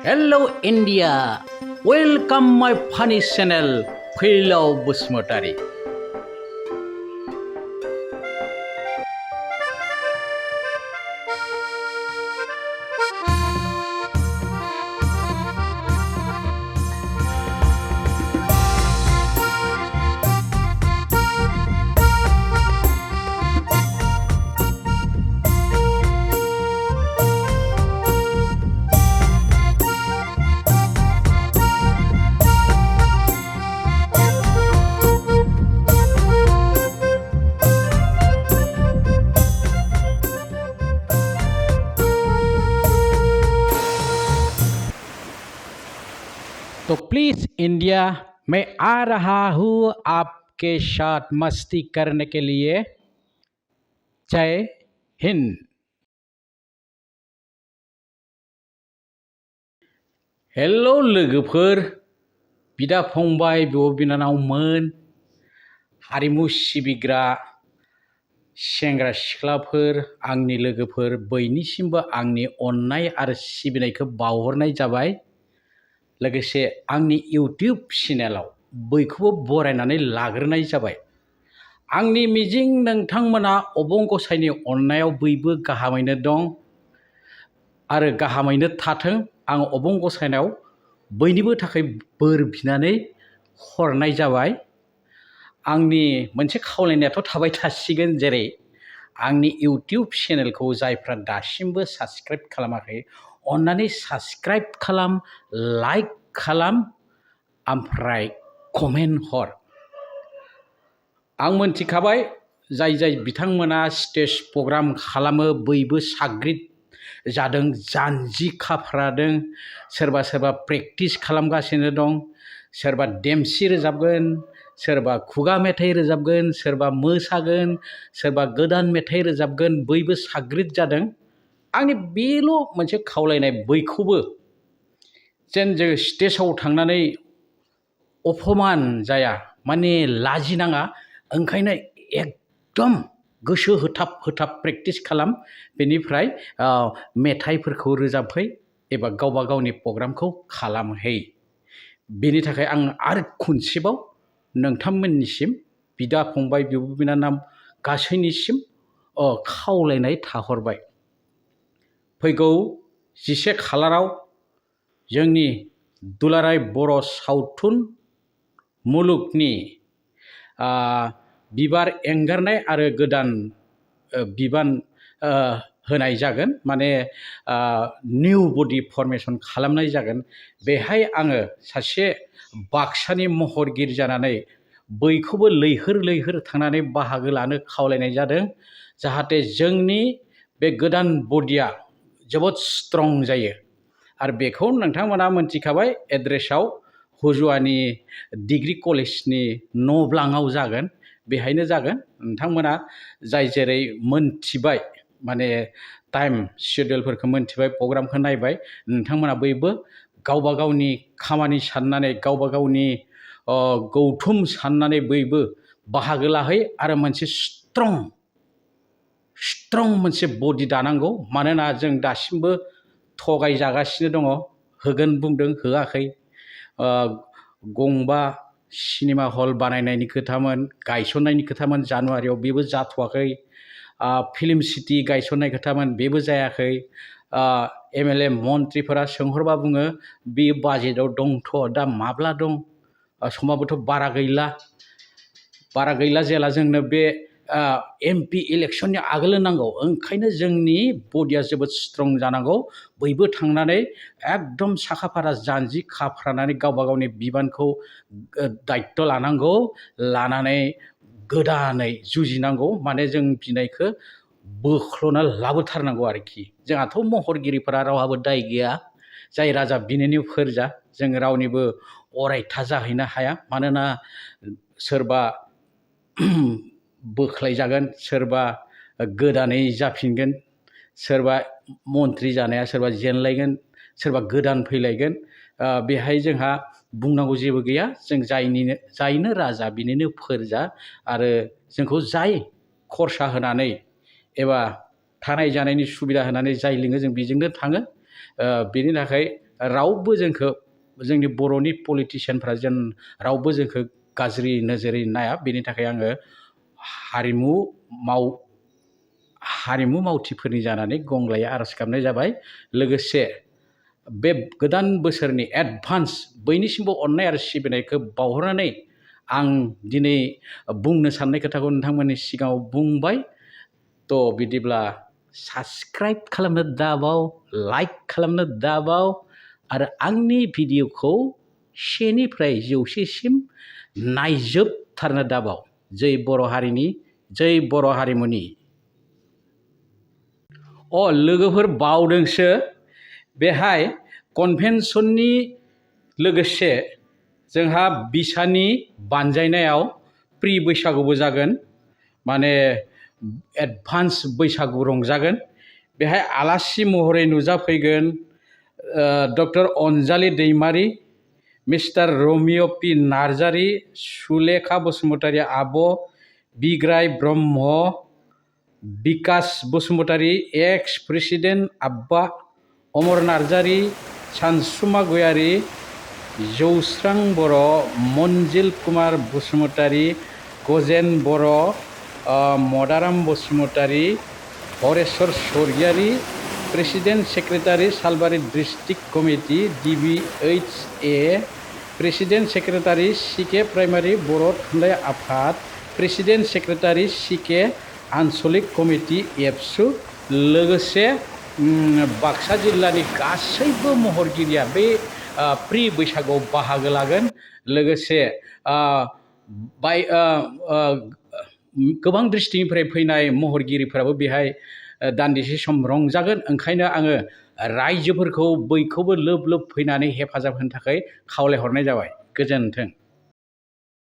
Hello India, welcome my funny channel Phwila Bwisaguao. तो please India, मैं आ रहा हूँ आपके साथ मस्ती करने के लिए। जय हिंद। हेलो लोगोफोर, बिदा फंबाय, बिब' बिनानावमोन, हारिमु सिबिग्रा सेंग्रा सिख्लाफोर, आंनि लोगोफोर, बयनिसिमबो आंनि अननाय आरो सिबिनायखौ बावहरनाय जाबाय। लोगोसे आंनि इउटिउब चेनेलाव बयखौबो बरायनानै लाग्रोनाय जाबाय। आंनि मिजिं नोंथांमोना अबं गसाइनि अननायाव बयबो गाहामैनो दं आरो गाहामैनो थाथों। आं अबं गसाइनाव बयनिबो थाखाय बोर बिनानै हरनाय जाबाय। आंनि मोनसे खावलायनायाथ' थाबाय थासिगोन, जेरै आंनि इउटिउब चेनेलखौ जायफ्रा दासिमबो साबस्क्राइब खालामाखै, अन्नानै साबस्क्राइब खालाम, लाइक खालाम, ओमफ्राय कमेन्ट हर। आं मोनथिखाबाय जाय बिथांमोना स्टेज प्रग्राम खालामो बयबो साग्रिद जादों, जानजि खाफ्रादों, सोरबा प्रेक्टिस खालामगासिनो दं, सोरबा देमसि रोजाबगोन, सोरबा खुगा मेथाइ रोजाबगोन, सोरबा मोसागोन, सोरबा गोदान मेथाइ रोजाबगोन, बयबो साग्रिद जादों। आंनि बेल' मोनसे खावलायनाय, बयखौबो जेन जों स्टेजाव थांनानै अपमान जाया, माने लाजिनाङा। ओंखायनो एकदम गोसो होथाब होथाब प्रेक्टिस खालाम, बेनिफ्राय मेथाइफोरखौ रोजाबहै एबा गावबा गावनि प्रग्रामखौ खालामहै। बेनि थाखाय आं आरो खनसेबाव नोंथांमोननिसिम, बिदा फंबाय, बिब' बिनानाव गासैनिसिम खावलायनाय थाहरबाय। फैगौ 10 खालाराव जोंनि दुलाराय बर' सावथुन मुलुगनि बिबार एंगारनाय आरो गोदान बिबान होनाय जागोन, माने निउ बडि फर्मेशन खालामनाय जागोन। बेहाय आङो सासे बाक्सानि महरगिरि जानानै बयखौबो लैहोर लैहोर थांनानै बाहागो लानो खावलायनाय जादों, जाहाथे जोंनि बे गोदान बडिया जोबोद स्ट्रं जायो। आरो बेखौ नोंथांमोना मोनथिखाबाय, एड्रेसाव हुजुवानि डिग्री कलेजनि न'ब्लाङाव जागोन, बेहायनो जागोन। नोंथांमोना जाय जेरै मोनथिबाय, माने टाइम शेड्युलफोरखौ मोनथिबाय, प्रग्रामखौ नायबाय, नोंथांमोना बयबो गावबा गावनि खामानि साननानै, गावबा गावनि गौथुम साननानै बयबो बाहागो लाहै आरो मोनसे स्ट्रं मोनसे बडि दानांगौ। मानोना जों दासिमबो थगायजागासिनो दङ। होगोन बुंदों, होआखै। गंबा सिनेमा हल बानायनायनि खोथामोन, गायसननायनि खोथामोन जानुवारियाव, बेबो जाथ'वाखै। फिल्म सिटि गायसननाय खोथामोन, बेबो जायाखै। MLA मन्थ्रिफोरा सोंहरबा बुङो बे बाजेटआव दंथ', दा माब्ला दं? समाबोथ' बारा गैला जेला जोंनो बे MP इलेक्सननि आगोल नांगौ। ओंखायनो जोंनि बडिया जोबोद स्ट्रं जानांगौ। बयबो थांनानै एकदम साखाफारा जानजि खाफ्रानानै गावबा गावनि बिबानखौ दायित्व लानांगौ, लानानै गोदानै जुजिनांगौ। माने जों बिनायखौ बोख्ल'ना लाबोथारनांगौ आरोखि। जोंहाथ' महरगिरिफोरा रावहाबो दाय गैया, जाय राजा बिनिनो फोरजा। जों रावनिबो अरायथा जाहैनो हाया, मानोना सोरबा बोख्लायजागोन, सोरबा गोदानै जाफिनगोन, सोरबा मन्थ्रि जानाया सोरबा जेनलायगोन, सोरबा गोदान फैलायगोन। बेहाय जोंहा बुंनांगौ जेबो गैया। जों जायनो राजा बिनिनो फोरजा, आरो जोंखौ जाय खरसा होनानै एबा थानाय जानायनि सुबिदा होनानै जाय लिङो जों बेजोंनो थाङो। बेनि थाखाय रावबो जोंखौ जोंनि बर'नि पलिटिसियानफ्रा जेन रावबो जोंखौ गाज्रि नोजोरै नाया बेनि थाखाय आङो हारिमु मावथिफोरनि जानानै गंग्लायै आर'ज गाबनाय जाबाय। लोगोसे बे गोदान बोसोरनि एडभान्स बयनिसिमबो अननाय आरो सिबिनायखौ बावहरनानै आं दिनै बुंनो साननाय खोथाखौ नोंथांमोननि सिगाङाव बुंबाय। थ' बिदिब्ला साबस्क्राइब खालामनो दाबाव, लाइक खालामनो दाबाव आरो आंनि भिडिअखौ 1निफ्राय 100सिम नायजोबथारनो दाबाव। जै बर' हारिनि, जै बर' हारिमुनि। लोगोफोर बावदोंसो, बेहाय कनभेनसननि लोगोसे जोंहा बिसानि बानजायनायाव प्रि बैसागुबो जागोन, माने एडभान्स बैसागु रंजागोन। बेहाय आलासि महरै नुजाफैगोन डक्टर अनजालि दैमारि, मिस्टार रमिय' पि नार्जारि, सुलेखा बसुमतारी आब', बिग्राय ब्रह्म, बिकास बसुमतारी, एक्स प्रेसिडेन्ट आब्बा, अमर नार्जारि, सानसुमा गयारि, जौस्रां Boro', Manjil Kumar Basumatary, Gajen Boro', Madaram Basumatary, Hareswar Swargiary, president secretary Salbari district committee DBHA, president secretary CK primary Boro' Thunlai Afad, president secretary CK आनसलिक कमिटि एबसु, लोगोसे बाक्सा जिल्लानि गासैबो महरगिरिया बे प्रि बैसागुआव बाहागो लागोन। लोगोसे गोबां डिस्ट्रिक्टनिफ्राय फैनाय महरगिरिफोराबो बेहाय दान्दिसे सम रंजागोन। ओंखायनो आङो रायजोफोरखौ बयखौबो लोब लोब फैनानै हेफाजाब होनो थाखाय खावलायहरनाय जाबाय। गोजोन्थों।